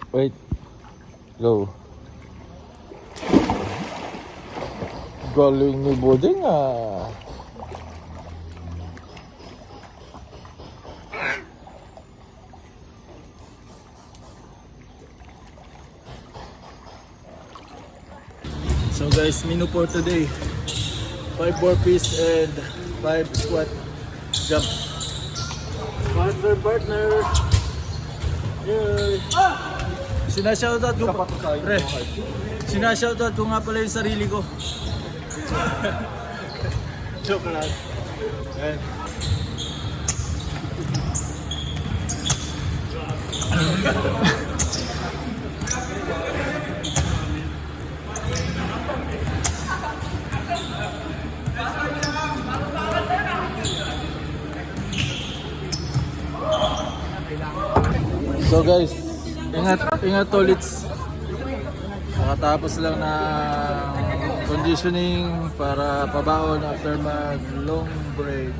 Wait. Go. Galing ni Buding ah. So guys, menu for today. 5 burpees and 5 squat jump. Partner. Yay! Sinashoutout ko pa. Pre, sinashoutout ko nga pala yung sarili ko. Joke lang. Ayan. So guys, ingat ulit. Nakatapos lang na conditioning para pabaon after mag long break.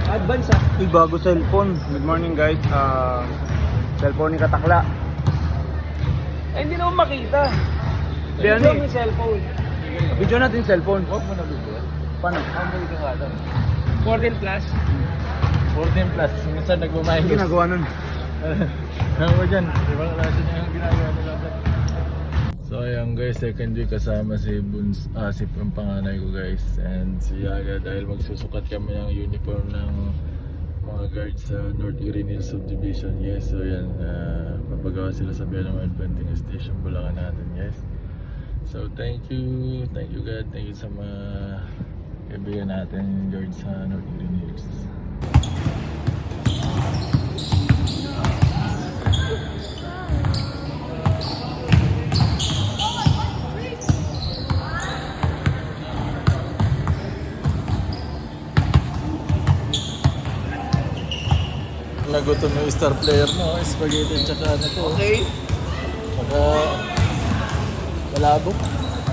Advance ah. Uy, bago cellphone. Good morning guys. Cellphone ni Katakla. Eh, hindi naman makita. Video Video yung cellphone. Video natin yung cellphone. Huwag mo na video. Paano? Ang ka nga daw. 14 plus. 14 plus. Minsan Ano nagbumayos. ginagawa nun? Ako dyan. Ibang klase niya yung ginagawa nila. So ayan guys, second week kasama si si panganay ko guys. And si Yaga dahil magsusukat kami ng uniform ng mga guards sa North Green Hills Subdivision. Yes, so yan. Papagawa sila sa Belong Adventing Station, Bulacan natin guys. So thank you God, thank you sa mga kaibigan natin guards sa North Green Hills. Nagutom yung star player mo, spaghetti tsaka ano to. Okay. Saka malabok.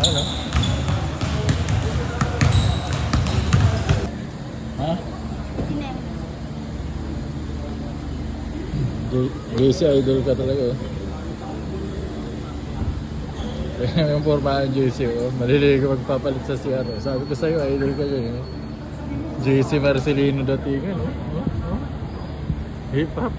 Ano? Ha? JC idol ka talaga oh. Yung forma ng JC oh. Maliligo magpapalit sa CR oh. Sabi ko sa'yo idol ka dyan eh. JC Marcelino datingan oh. Hip hop.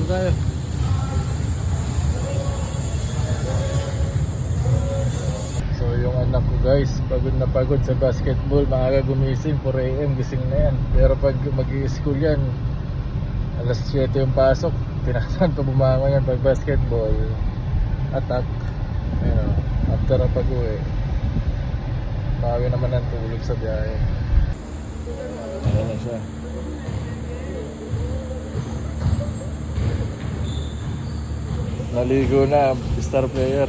Tayo. So yung anak ko guys, pagod sa basketball, maaga gumising, 4 AM gising na yan. Pero pag mag-i-school yan, alas 7 yung pasok, tinasan pa bumangon yan pag basketball. Attack. Ayun, after ang pag-uwi, bawi naman ang tulog sa biyahe. Ano na siya. Naligo na, star player.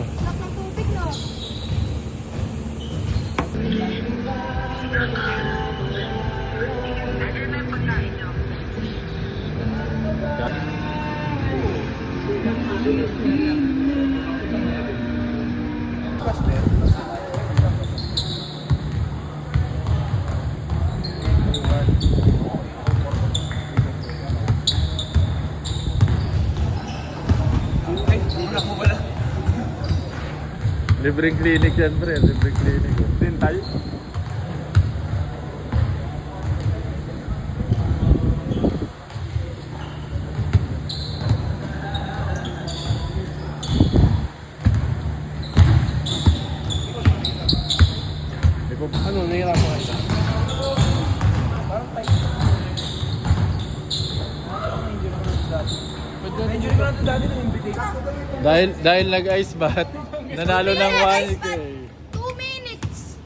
Libreng clinic yan pre, libreng clinic. Dental. Ano, nahihirapan ka? Parang tayo. Medyo rin ko lang ito dati ng invitation. Dahil nag-ice bath, nanalo ng 1K. 2 minutes.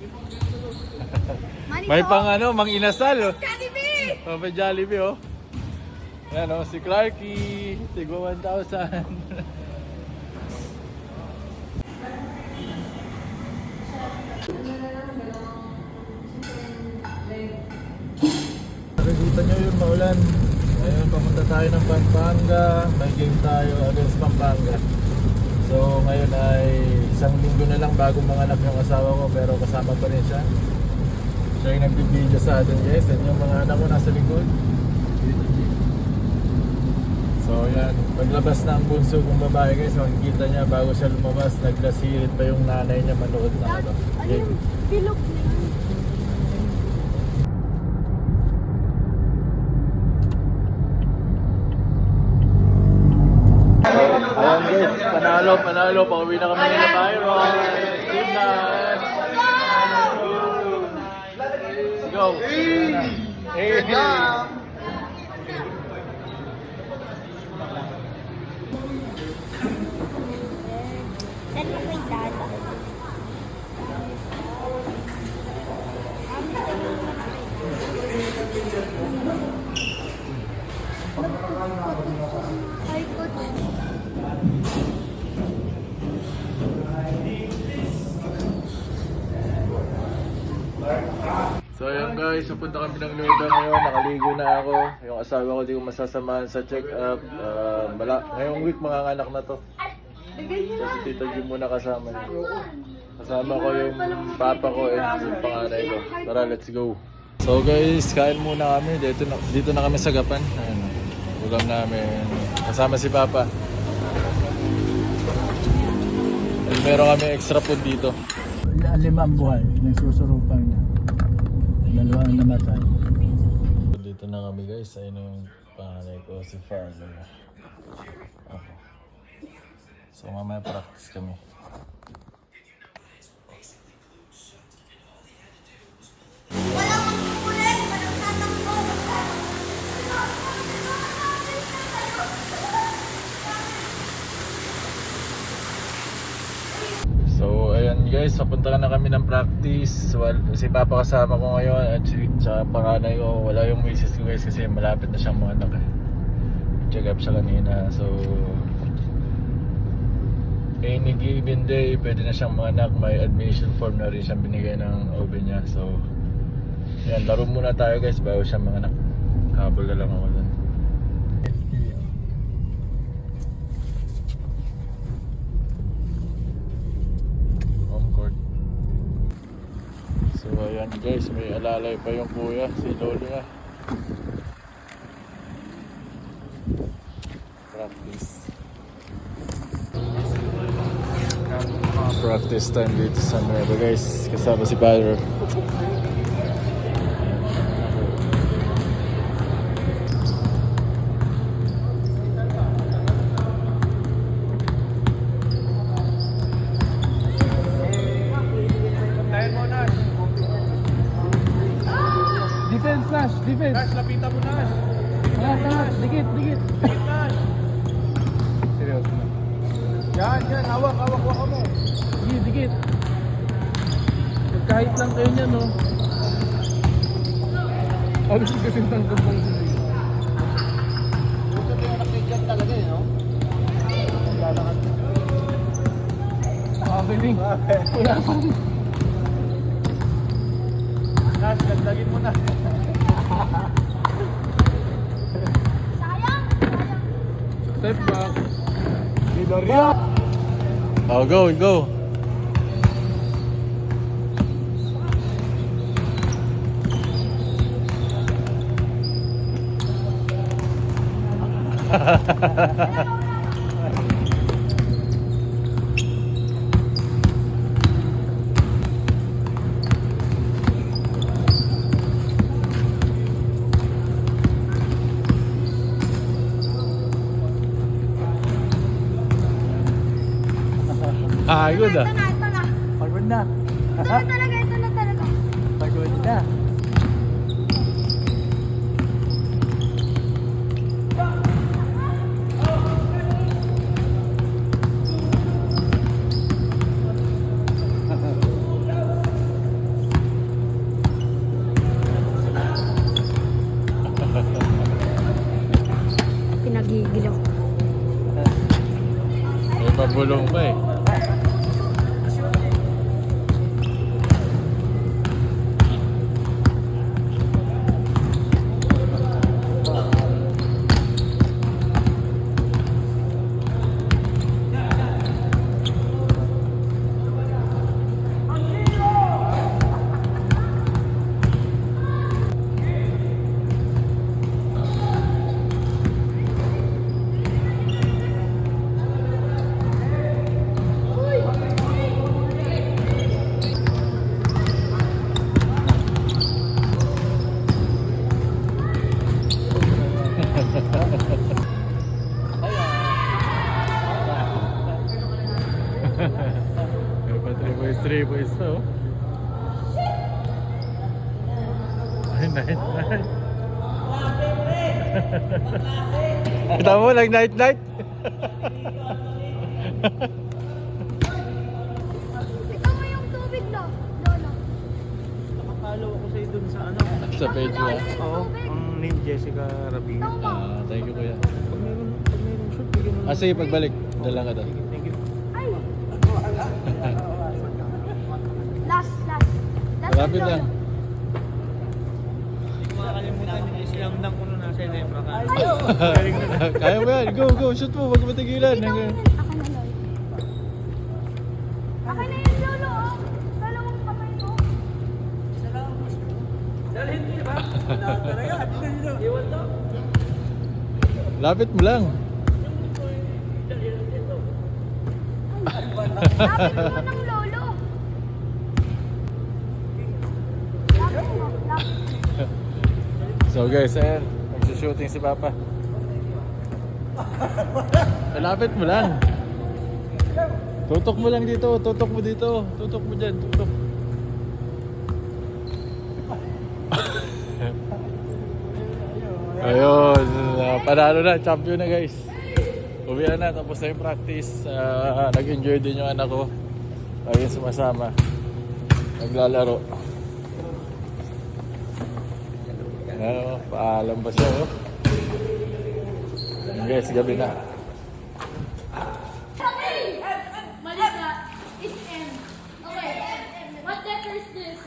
May pang ano, mang inasal oh. Jollibee! Oh, may Jollibee oh. Yan oh, si Clarky, tigwa 1,000. Nakikita nyo yun, maulan. Ngayon, papunta tayo ng Pampanga. May game tayo against Pampanga. So, ngayon ay isang linggo na lang bago manganak yung asawa ko, pero kasama pa rin siya. Siya yung nagbibideo sa atin guys, and yung mga anak ko nasa likod. So yan, paglabas ng bunso kong babae guys, makikita niya bago siya lumabas, nagkasirit pa yung nanay niya manood ng ano, game. Bilog na yun. Ayan guys, panalo, pauwi na kami nila Byron. Team na! Let's go! Hey! Then mo kay dada. Ay, coach. So ayun guys, pupunta kami ng Loda ngayon, nakaligo na ako. Yung asawa ko di ko masasamahan sa check-up. Ngayong week manganganak na to. Kasi Tita Jim muna kasama niya. Kasama ko yung papa ko and yung panganay ko. Tara, let's go. So guys, kain muna kami. Dito na kami sa Gapan. Ayan, ulam namin. Kasama si papa. And meron kami extra food dito. 5 ang buhay, nagsusurupang niya. 2 ang namatay. Dito na kami guys. Ayun yung panganay ko, si Fargo. Okay. So mamaya practice kami. Walang magkukulit, walang tatakbo. So ayan guys, papunta na kami ng practice. Si Papa kasama ko ngayon at sa panganay ko, wala yung misis ko guys kasi malapit na siyang mga anak. Check up siya kanina. So any given day, pwede na siyang mga anak. May admission form na rin siyang binigay ng OB niya. So yan, laro muna tayo guys bago siya mga anak. Habol na lang ako dun. Home court. So ayan guys, may alalay pa yung kuya, si lolo niya. Practice time dito sa Nueva guys, kasama si Byron. Defense, Nash. Defense. Nash, lapitan mo, Nash. Nash, dikit. Nash. Seryoso na. Yan. Hawak mo. Dikit. Kahit lang kayo niyan, no? Halos kasi tangkap lang sila. Gusto ko yung nakikita talaga eh, no? Lalakad. Makabiling. Wala pa rin. Nash, gandagin mo na. Sayang! Step back. Viloria! Oh, go! Good ah. Ito na. Pagod na. Ito na talaga. Pagod na. gulong pa eh. May pa 3 boys to. Ay, night. Kita mo, like night. Ikaw mo yung tubig, Lolo. Nakapalo ako sa'yo dun sa ano. Sa page mo. Oo, ang name Jessica Rabina. Thank you kuya. Pag mayroong shoot, bigyan mo. Sige, pagbalik. Dala ka doon. Thank you. Ay! Last. Malapit lang. Hindi ko makakalimutan yung islang dang kuno nasa Nebra ka. Kaya mo yan. Go. Shoot mo. Huwag matigilan. Ako na, Lolo. Akin na yun, Lolo. Oh. Dalawang kamay mo. Lapit mo lang. Lapit mo ng Lolo. Lapit mo. So guys, ayan. Magsushooting si Papa. Lapit mo lang. Tutok mo lang dito. Tutok mo dito. Tutok mo dyan. Tutok. Ayun. Panalo na. Champion na guys. Uwian na. Tapos na yung practice. Nag-enjoy din yung anak ko. Ayun sumasama. Naglalaro. Paalam ba siya, oh? Guys, gabi na. Malika, it's M. Okay, what letter is this?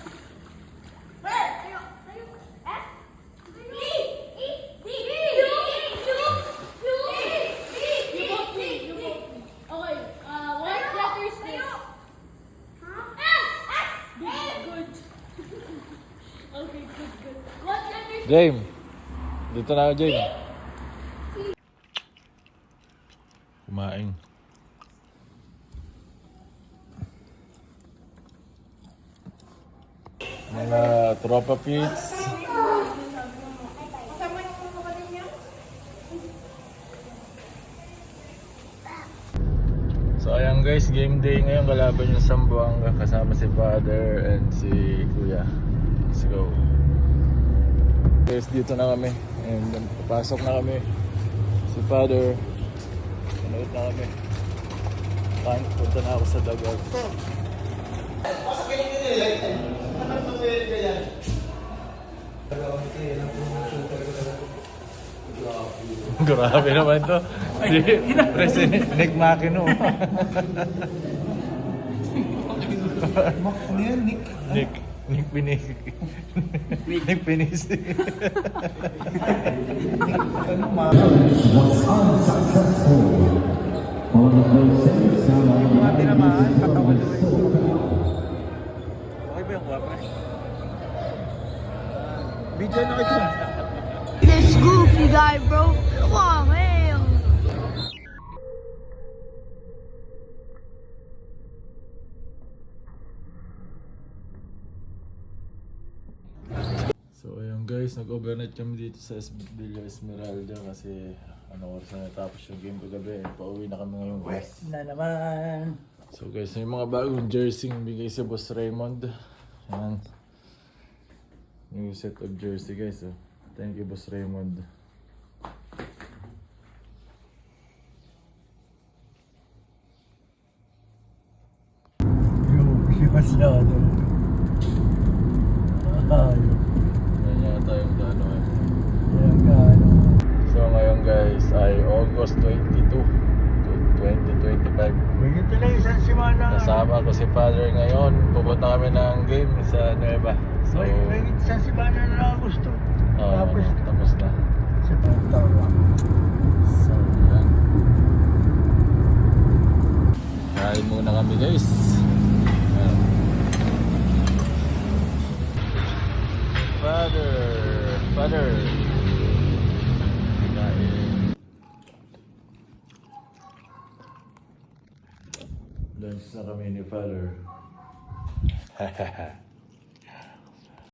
Okay, what letter is this? Good. Okay, good. What letter is James. Dito na ako, James. Kumain. Mga tropa pits. So ayan guys, game day ngayon. Kalaban yung Sambuanga kasama si Father and si Kuya. Let's go. Guys, dito na kami. And papasok na kami. Si Father. Manood na kami. Punta na ako sa dagat. Grabe naman to. President Nick Makino. Ano yan, Nick? Nick Pinis. Nick Pinis. Ano ma? Mga tinamaan, katawan na rin. Okay ba yung kuha, pre? Video na kayo. This goofy guy, bro. Come on, man. So ayun guys, nag-overnight kami dito sa Villa Esmeralda kasi ano oras na natapos yung game kagabi. Pauwi na kami ngayong guys. Na naman. So guys, may mga bagong jersey bigay si Boss Raymond. Ayan. New set of jersey guys. Oh. Thank you Boss Raymond. Yung masyado. Ayun. Yan yata yung gano'n. Yan ka, ano. So ngayon guys ay August 22, 2025. Bigyan Kasama ko si Father ngayon. Pupunta kami ng game sa Nueva. So, sa Sibana na gusto. tapos na. Si Pentawa. So, yan. Kain muna kami guys. Yan. Father. Kain. Lunch na kami ni Father.